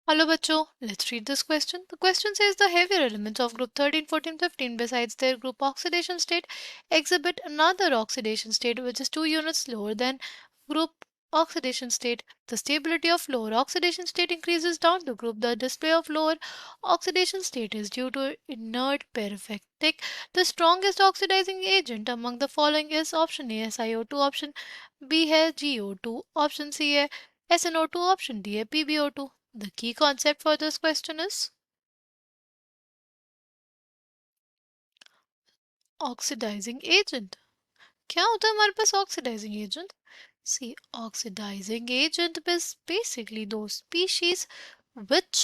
Hello बच्चों, let's read this question. The question says the heavier elements of group 13, 14, 15 besides their group oxidation state exhibit another oxidation state which is 2 units lower than group oxidation state. The stability of lower oxidation state increases down to group. The display of lower oxidation state is due to inert perfectic. The strongest oxidizing agent among the following is option A SiO2, option B है GO2, option C है SNO2, option D है PbO2. The key concept for this question is oxidizing agent. क्या होता है हमारे पास oxidizing agent? See, oxidizing agent is basically those species which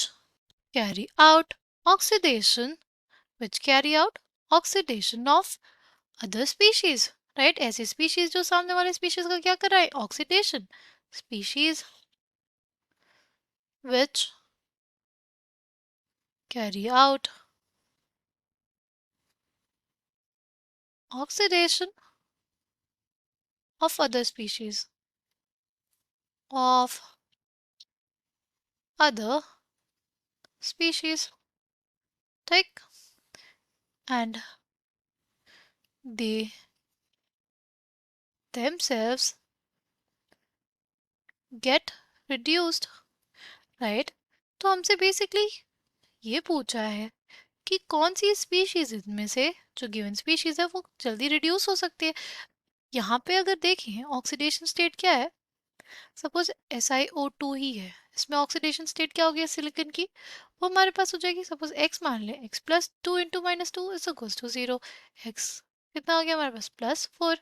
carry out oxidation, of other species, right? ऐसी species जो सामने वाले species का क्या कर रहा है? Oxidation. Species which carry out oxidation of other species of other species, ठीक, and they themselves get reduced, right? तो हमसे बेसिकली ये पूछा है कि कौन सी स्पीशीज इनमें से जो गिवन स्पीशीज है वो जल्दी रिड्यूस हो सकती है. यहाँ पे अगर देखें ऑक्सीडेशन स्टेट क्या है, सपोज SiO2 ही है, इसमें ऑक्सीडेशन स्टेट क्या हो गया सिलिकॉन की, वो हमारे पास हो जाएगी सपोज x मान लें, x plus 2 into minus 2 is equals to 0. x कितना हो गया हमारे पास +4,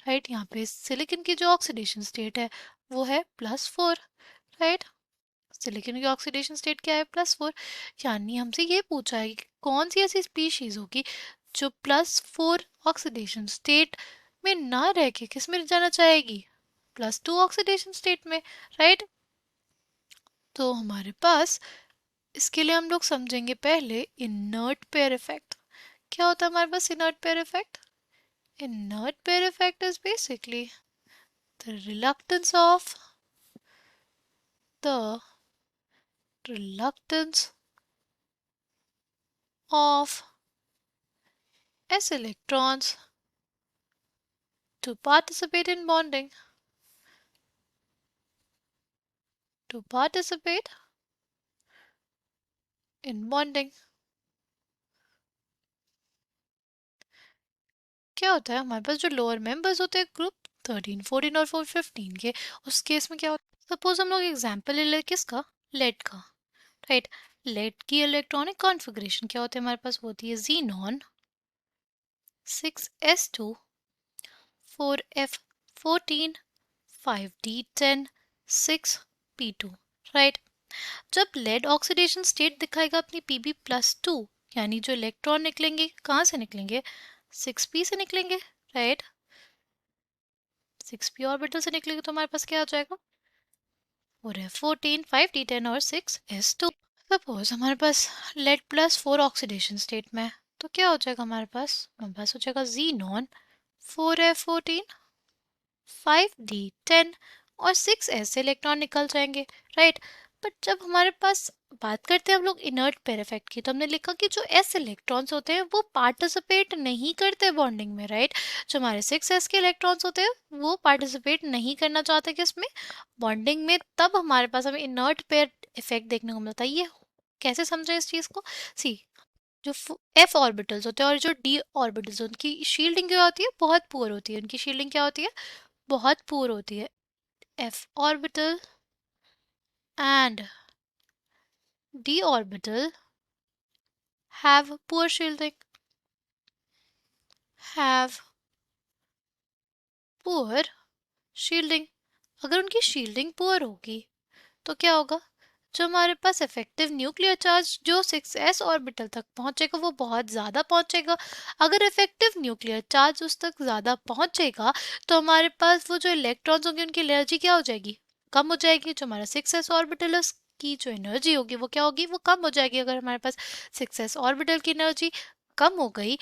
राइट. यहाँ पे सिलिकॉन की जो ऑक्सीडेशन स्टेट है वो है +4, राइट. सिलिकॉन की ऑक्सीडेशन स्टेट क्या है +4. यानी हमसे ये पूछा है कि कौन सी ऐसी स्पीशीज होगी जो +4 ऑक्सीडेशन स्टेट में ना रह के किस में जाना चाहेगी, +2 ऑक्सीडेशन स्टेट में, राइट. तो हमारे पास इसके लिए हम लोग समझेंगे पहले इनर्ट पेयर इफेक्ट. क्या होता है हमारे पास inert pair effect? Inert pair effect is basically the reluctance of the reluctance of s electrons to participate in bonding, to participate in bonding. क्या होता है हमारे पास जो लोअर मेंबर्स होते हैं ग्रुप 13, 14 और 15 के, उस केस में क्या होता है, सपोज हम लोग एग्जांपल ले लें किसका, लेड का, राइट. लेड की इलेक्ट्रॉनिक कॉन्फ़िगरेशन क्या होती है हमारे पास, होती है xenon 6s2 4f14 5d10 6p2, right. जब लेड ऑक्सीडेशन स्टेट दिखाएगा अपनी Pb+2, यानी जो इलेक्ट्रॉन निकलेंगे कहाँ से निकलेंगे, 6p से निकलेंगे, राइट. 6p ऑर्बिटल से निकलेंगे तो हमारे पास क्या आ जाएगा, 4f14 5d10 और 6s2. सपोज हमारे पास लेड +4 ऑक्सीडेशन स्टेट में है, तो क्या हो जाएगा हमारे पास हो जाएगा xenon 4f14 5d10 और 6s से इलेक्ट्रॉन निकल जाएंगे, राइट. बट जब हमारे पास बात करते हैं हम लोग इनर्ट पेयर इफेक्ट की, तो हमने लिखा कि जो s इलेक्ट्रॉन्स होते हैं वो पार्टिसिपेट नहीं करते बॉन्डिंग में, राइट. जो हमारे 6s के इलेक्ट्रॉन्स होते हैं वो पार्टिसिपेट नहीं करना चाहते किसमें, बॉन्डिंग में. तब हमारे पास हमें इनर्ट पेयर इफेक्ट देखने को मिलता है. ये कैसे समझें इस चीज़ को, सी जो f ऑर्बिटल्स होते हैं और जो d ऑर्बिटल्स, उनकी शील्डिंग क्या होती है, बहुत पुअर होती है. उनकी शील्डिंग क्या होती है, बहुत पुअर होती है. f orbital and d orbital have poor shielding, have poor shielding. अगर उनकी शील्डिंग पुअर होगी तो क्या होगा, जो हमारे पास इफेक्टिव न्यूक्लियर चार्ज जो 6s ऑर्बिटल तक पहुंचेगा वो बहुत ज़्यादा पहुंचेगा. अगर इफेक्टिव न्यूक्लियर चार्ज उस तक ज़्यादा पहुंचेगा तो हमारे पास वो जो इलेक्ट्रॉन्स होंगे उनकी एनर्जी क्या हो जाएगी, कम हो जाएगी. जो हमारा 6s ऑर्बिटल है की जो एनर्जी होगी वो क्या होगी, वो कम हो जाएगी. अगर हमारे पास 6s ऑर्बिटल की एनर्जी कम हो गई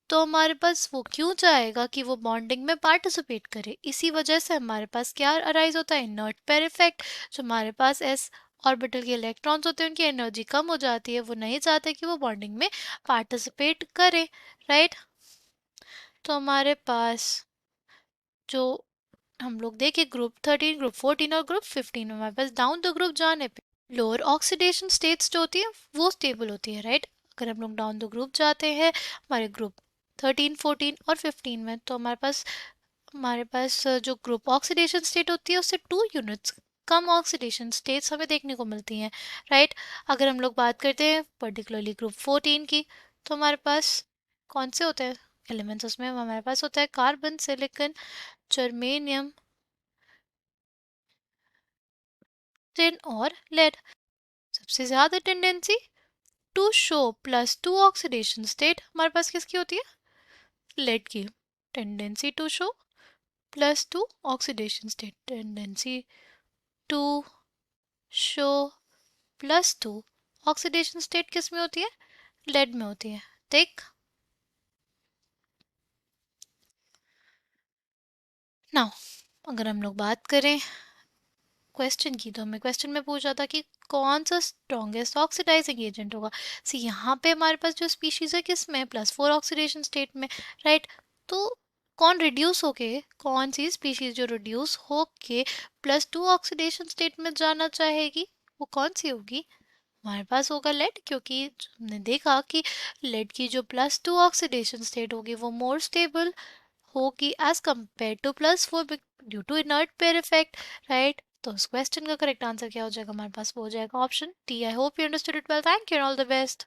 तो हमारे पास वो क्यों चाहेगा कि वो बॉन्डिंग में पार्टिसिपेट करे. इसी वजह से हमारे पास क्या अराइज होता है, इनर्ट पेयर इफेक्ट. जो हमारे पास एस ऑर्बिटल के इलेक्ट्रॉन्स होते हैं उनकी एनर्जी कम हो जाती है, वो नहीं चाहते कि वो बॉन्डिंग में पार्टिसिपेट करें, राइट। तो हमारे पास जो हम लोग देखें ग्रुप 13, ग्रुप 14 और ग्रुप 15 में, हमारे पास डाउन द ग्रुप जाने पे लोअर ऑक्सीडेशन स्टेट्स जो होती है वो स्टेबल होती है, राइट। अगर हम लोग डाउन द ग्रुप जाते हैं हमारे ग्रुप 13, 14 और 15 में, तो हमारे पास जो ग्रुप ऑक्सीडेशन स्टेट होती है उससे 2 यूनिट्स कम ऑक्सीडेशन स्टेट्स हमें देखने को मिलती हैं, राइट। अगर हम लोग बात करते हैं पर्टिकुलरली ग्रुप 14 की, तो हमारे पास कौन से होते हैं एलिमेंट्स, उसमें हमारे पास होता है कार्बन, सिलिकॉन, जर्मेनियम, टिन और लेड। सबसे ज्यादा tendency to show +2 oxidation state हमारे पास किसकी होती है, लेड की। Tendency to show +2 oxidation state, tendency to show +2 oxidation state किस में होती है, लेड में होती है, ठीक। नाउ अगर हम लोग बात करें क्वेश्चन की, तो हमें क्वेश्चन में पूछा था कि कौन सा स्ट्रॉन्गेस्ट ऑक्सीडाइजिंग एजेंट होगा। सी यहाँ पे हमारे पास जो स्पीशीज है किस में, +4 ऑक्सीडेशन स्टेट में, राइट। तो कौन रिड्यूस होके, कौन सी स्पीशीज जो रिड्यूस होके +2 ऑक्सीडेशन स्टेट में जाना चाहेगी, वो कौन सी होगी, हमारे पास होगा लेड। क्योंकि हमने देखा कि लेड की जो +2 ऑक्सीडेशन स्टेट होगी वो मोर स्टेबल होगी as compare to +4 due to inert pair effect, right. तो उस क्वेश्चन का करेक्ट आंसर क्या हो जाएगा, हमारे पास वो हो जाएगा option T. I hope you understood it well, thank you and all the best.